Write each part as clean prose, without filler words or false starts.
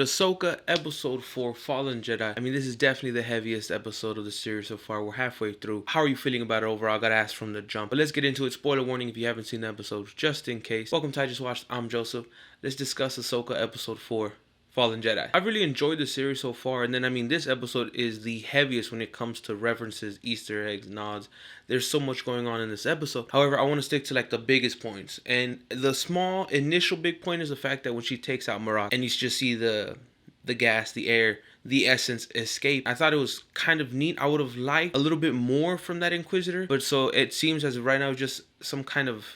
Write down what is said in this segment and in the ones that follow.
Ahsoka episode 4, Fallen Jedi. I mean, this is definitely the heaviest episode of the series so far. We're halfway through. How are you feeling about it overall? I gotta ask from the jump. But let's get into it. Spoiler warning if you haven't seen the episode, just in case. Welcome to IJustWatched. I'm Joseph. Let's discuss Ahsoka episode 4, Fallen Jedi. I've really enjoyed the series so far, and then this episode is the heaviest when it comes to references, Easter eggs, nods. There's so much going on in this episode. However, I want to stick to like the biggest points, and the small initial big point is the fact that when she takes out Marok and you just see the gas, the air, the essence escape. I thought it was kind of neat. I would have liked a little bit more from that Inquisitor, but so it seems as of right now just some kind of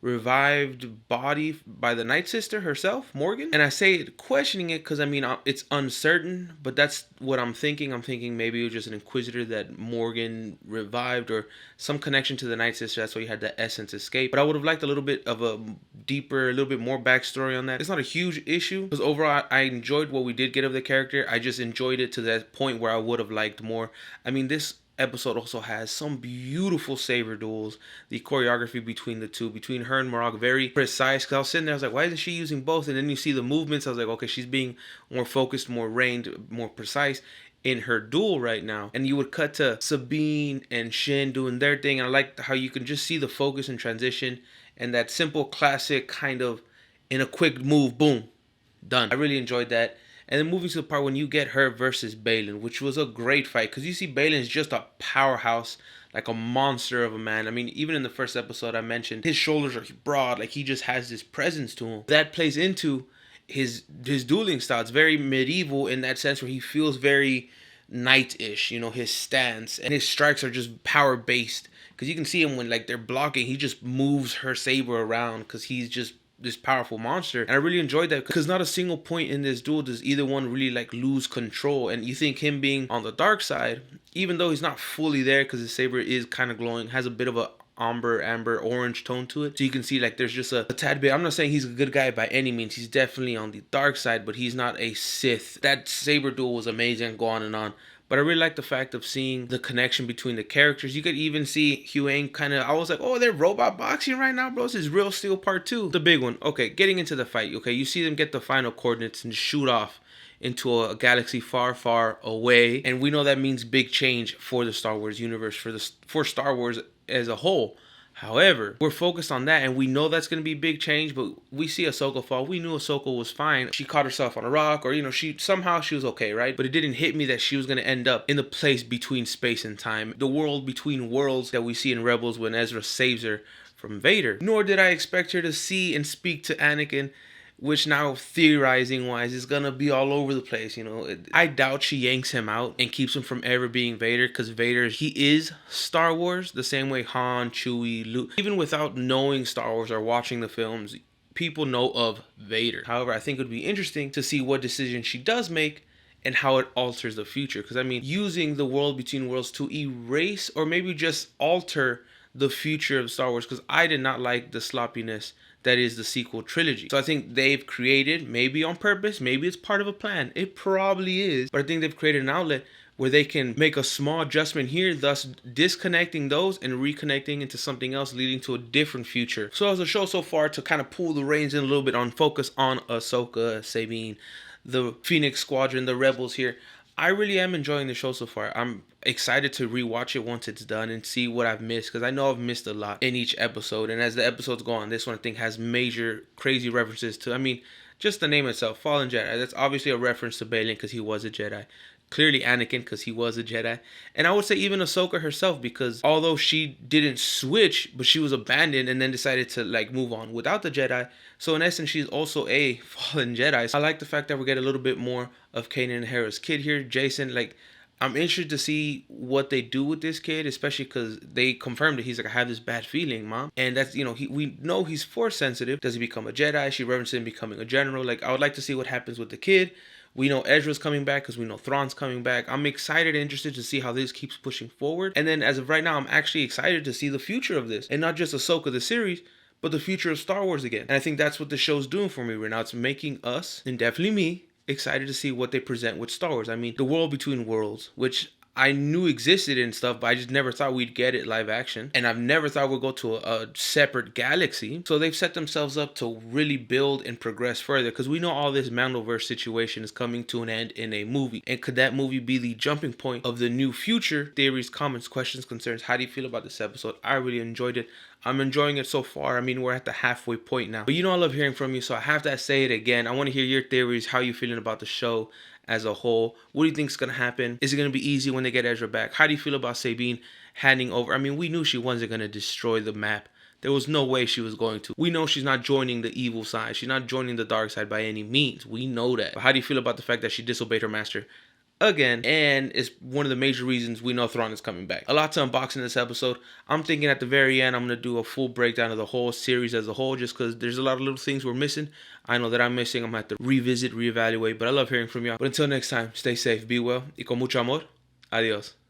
revived body by the Night Sister herself, Morgan. And I say questioning it because it's uncertain, but that's what I'm thinking. I'm thinking maybe it was just an Inquisitor that Morgan revived or some connection to the Night Sister. That's why you had the essence escape. But I would have liked a little bit of a deeper, a little bit more backstory on that. It's not a huge issue because overall I enjoyed what we did get of the character. I just enjoyed it to that point where I would have liked more. This episode also has some beautiful saber duels. The choreography between the two, between her and Marok, very precise. Because I was sitting there, I was like, why isn't she using both? And then you see the movements. I was like, okay, she's being more focused, more reined, more precise in her duel right now. And you would cut to Sabine and Shin doing their thing. And I like how you can just see the focus and transition and that simple classic kind of in a quick move, boom, done. I really enjoyed that. And then moving to the part when you get her versus Baylan, which was a great fight. Because you see Baylan is just a powerhouse, like a monster of a man. Even in the first episode I mentioned, his shoulders are broad. Like he just has this presence to him. That plays into his dueling style. It's very medieval in that sense where he feels very knight-ish. His stance. And his strikes are just power-based. Because you can see him when like they're blocking, he just moves her saber around because he's just this powerful monster. And I really enjoyed that because not a single point in this duel does either one really like lose control. And you think him being on the dark side, even though he's not fully there because his saber is kind of glowing, has a bit of a amber orange tone to it, so you can see like there's just a tad bit. I'm not saying he's a good guy by any means, he's definitely on the dark side, but he's not a Sith. That saber duel was amazing, go on and on. But I really like the fact of seeing the connection between the characters. You could even see Huang I was like, oh, they're robot boxing right now, bro. This is Real Steel Part 2. The big one. Okay, getting into the fight. Okay, you see them get the final coordinates and shoot off into a galaxy far, far away. And we know that means big change for the Star Wars universe, for Star Wars as a whole. However, we're focused on that, and we know that's going to be big change, but we see Ahsoka fall. We knew Ahsoka was fine. She caught herself on a rock, or, she was okay, right? But it didn't hit me that she was going to end up in the place between space and time, the world between worlds that we see in Rebels when Ezra saves her from Vader. Nor did I expect her to see and speak to Anakin, which now theorizing wise is gonna be all over the place. I doubt she yanks him out and keeps him from ever being Vader, because Vader, he is Star Wars the same way Han, Chewie, Luke. Even without knowing Star Wars or watching the films, people know of Vader. However, I think it would be interesting to see what decision she does make and how it alters the future. Because using the world between worlds to erase or maybe just alter the future of Star Wars, because I did not like the sloppiness that is the sequel trilogy. So I think they've created, maybe on purpose, maybe it's part of a plan, it probably is, but I think they've created an outlet where they can make a small adjustment here, thus disconnecting those and reconnecting into something else, leading to a different future. So as a show so far, to kind of pull the reins in a little bit on focus on Ahsoka, Sabine, the Phoenix Squadron, the Rebels here, I really am enjoying the show so far. I'm excited to rewatch it once it's done and see what I've missed, because I know I've missed a lot in each episode. And as the episodes go on, this one I think has major crazy references to, just the name itself, Fallen Jedi. That's obviously a reference to Baylan because he was a Jedi. Clearly Anakin because he was a Jedi. And I would say even Ahsoka herself, because although she didn't switch, but she was abandoned and then decided to move on without the Jedi. So in essence, she's also a fallen Jedi. So I like the fact that we get a little bit more of Kanan and Hera's kid here, Jason. I'm interested to see what they do with this kid, especially because they confirmed that he's like, I have this bad feeling, Mom. And that's, we know he's force sensitive. Does he become a Jedi? She referenced him becoming a general. I would like to see what happens with the kid. We know Ezra's coming back because we know Thrawn's coming back. I'm excited and interested to see how this keeps pushing forward. And then as of right now, I'm actually excited to see the future of this. And not just Ahsoka the series, but the future of Star Wars again. And I think that's what the show's doing for me right now. It's making us, and definitely me, excited to see what they present with Star Wars. The world between worlds, which I knew existed and stuff, but I just never thought we'd get it live action. And I've never thought we'd go to a separate galaxy. So they've set themselves up to really build and progress further, because we know all this mandoverse situation is coming to an end in a movie. And could that movie be the jumping point of the new future? Theories, comments, questions, concerns. How do you feel about this episode? I really enjoyed it. I'm enjoying it so far. I mean, we're at the halfway point now. But you know I love hearing from you, so I have to say it again. I want to hear your theories, how you feeling about the show as a whole. What do you think is going to happen? Is it going to be easy when they get Ezra back? How do you feel about Sabine handing over? I mean, we knew she wasn't going to destroy the map. There was no way she was going to. We know she's not joining the evil side. She's not joining the dark side by any means. We know that. But how do you feel about the fact that she disobeyed her master again? And it's one of the major reasons we know Thrawn is coming back. A lot to unbox in this episode. I'm thinking at the very end I'm going to do a full breakdown of the whole series as a whole, just because there's a lot of little things we're missing. I know that I'm missing. I'm going to have to revisit, reevaluate, but I love hearing from y'all. But until next time, stay safe, be well, y con mucho amor. Adios.